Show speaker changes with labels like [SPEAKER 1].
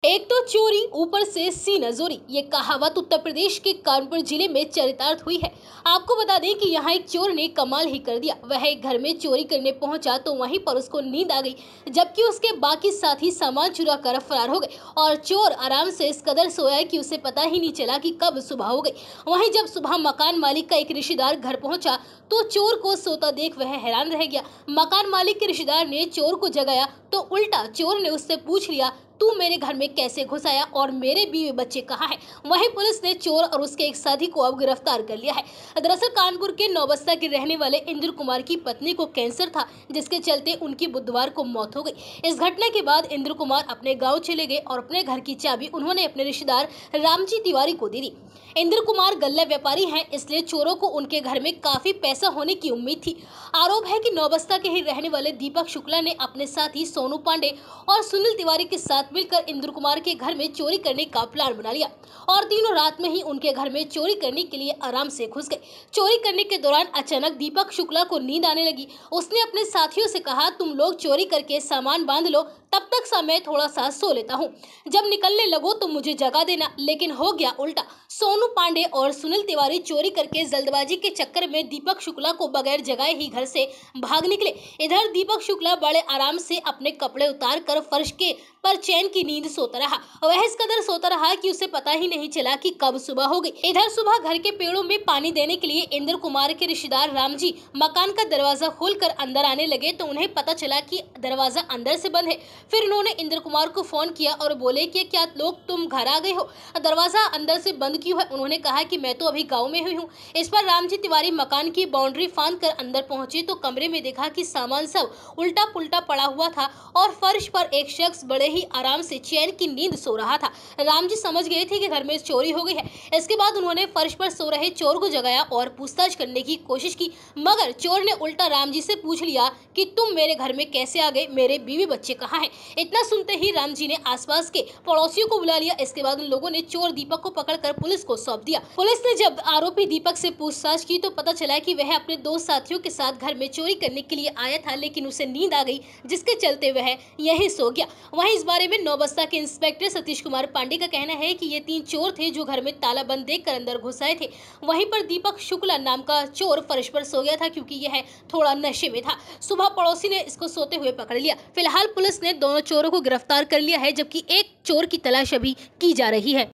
[SPEAKER 1] एक तो चोरी ऊपर से सीना जोरी, ये कहावत उत्तर प्रदेश के कानपुर जिले में चरितार्थ हुई है। आपको बता दें कि यहाँ एक चोर ने कमाल ही कर दिया। वह एक घर में चोरी करने पहुंचा तो वहीं पर उसको नींद आ गई, जबकि उसके बाकी साथी सामान चुरा कर फरार हो गए और चोर आराम से इस कदर सोया कि उसे पता ही नहीं चला कि कब सुबह हो गई। वहीं जब सुबह मकान मालिक का एक रिश्तेदार घर पहुंचा तो चोर को सोता देख वह हैरान रह गया। मकान मालिक के रिश्तेदार ने चोर को जगाया तो उल्टा चोर ने उससे पूछ लिया, तू मेरे घर में कैसे घुस आया और मेरे बीवी बच्चे कहाँ हैं? वहीं पुलिस ने चोर और उसके एक साथी को अब गिरफ्तार कर लिया है। दरअसल कानपुर के नौबस्ता के रहने वाले इंद्र कुमार की पत्नी को कैंसर था, जिसके चलते उनकी बुधवार को मौत हो गई। इस घटना के बाद इंद्र कुमार अपने गाँव चले गए और अपने घर की चाबी उन्होंने अपने रिश्तेदार रामजी तिवारी को दे दी। इंद्र कुमार गल्ला व्यापारी हैं, इसलिए चोरों को उनके घर में काफी पैसा होने की उम्मीद थी। आरोप है कि नौबस्ता के ही रहने वाले दीपक शुक्ला ने अपने साथी सोनू पांडे और सुनील तिवारी के साथ मिलकर इंद्र कुमार के घर में चोरी करने का प्लान बना लिया और तीनों रात में ही उनके घर में चोरी करने के लिए आराम से घुस गए। चोरी करने के दौरान अचानक दीपक शुक्ला को नींद आने लगी। उसने अपने साथियों से कहा, तुम लोग चोरी करके सामान बांध लो, तब तक मैं थोड़ा सा सो लेता हूँ। जब निकलने लगो तो मुझे जगा देना। लेकिन हो गया उल्टा। सोनू पांडे और सुनील तिवारी चोरी करके जल्दबाजी के चक्कर में दीपक शुक्ला को बगैर जगाए ही घर से भाग निकले। इधर दीपक शुक्ला बड़े आराम से अपने कपड़े उतार कर फर्श के पर चैन की नींद सोता रहा। वह इस कदर सोता रहा कि उसे पता ही नहीं चला कि कब सुबह हो गई। इधर सुबह घर के पेड़ों में पानी देने के लिए इंद्र कुमार के रिश्तेदार रामजी मकान का दरवाजा खोलकर अंदर आने लगे तो उन्हें पता चला कि दरवाजा अंदर से बंद है। फिर उन्होंने इंद्र कुमार को फोन किया और बोले कि क्या लोग तुम घर आ गए हो, दरवाजा अंदर से बंद क्यों है? उन्होंने कहा कि मैं तो अभी गाँव में हुई हूँ। इस पर रामजी तिवारी मकान की बाउंड्री फांद कर अंदर पहुंचे तो कमरे में देखा कि सामान सब उल्टा पुल्टा पड़ा हुआ था और फर्श पर एक शख्स बड़े ही आराम से चैन की नींद सो रहा था। रामजी समझ गए थे कि घर में चोरी हो गई है। इसके बाद उन्होंने फर्श पर सो रहे चोर को जगाया और पूछताछ करने की कोशिश की, मगर चोर ने उल्टा रामजी से पूछ लिया कि तुम मेरे घर में कैसे आ गए, मेरे बीवी बच्चे कहाँ हैं? इतना सुनते ही रामजी ने आसपास के पड़ोसियों को बुला लिया। इसके बाद उन लोगों ने चोर दीपक को पकड़कर पुलिस को सौंप दिया। पुलिस ने जब आरोपी दीपक से पूछताछ की तो पता चला कि वह अपने दो साथियों के साथ घर में चोरी करने के लिए आया था, लेकिन उसे नींद आ गई, जिसके चलते वह यहीं सो गया। वहीं इस बारे में नौबस्ता के इंस्पेक्टर सतीश कुमार पांडे का कहना है कि ये तीन चोर थे जो घर में ताला बंद देखकर अंदर घुस आए थे। वहीं पर दीपक शुक्ला नाम का चोर फर्श पर सो गया था क्योंकि यह थोड़ा नशे में था। सुबह पड़ोसी ने इसको सोते हुए पकड़ लिया। फिलहाल पुलिस ने दोनों चोरों को गिरफ्तार कर लिया है, जबकि एक चोर की तलाश अभी की जा रही है।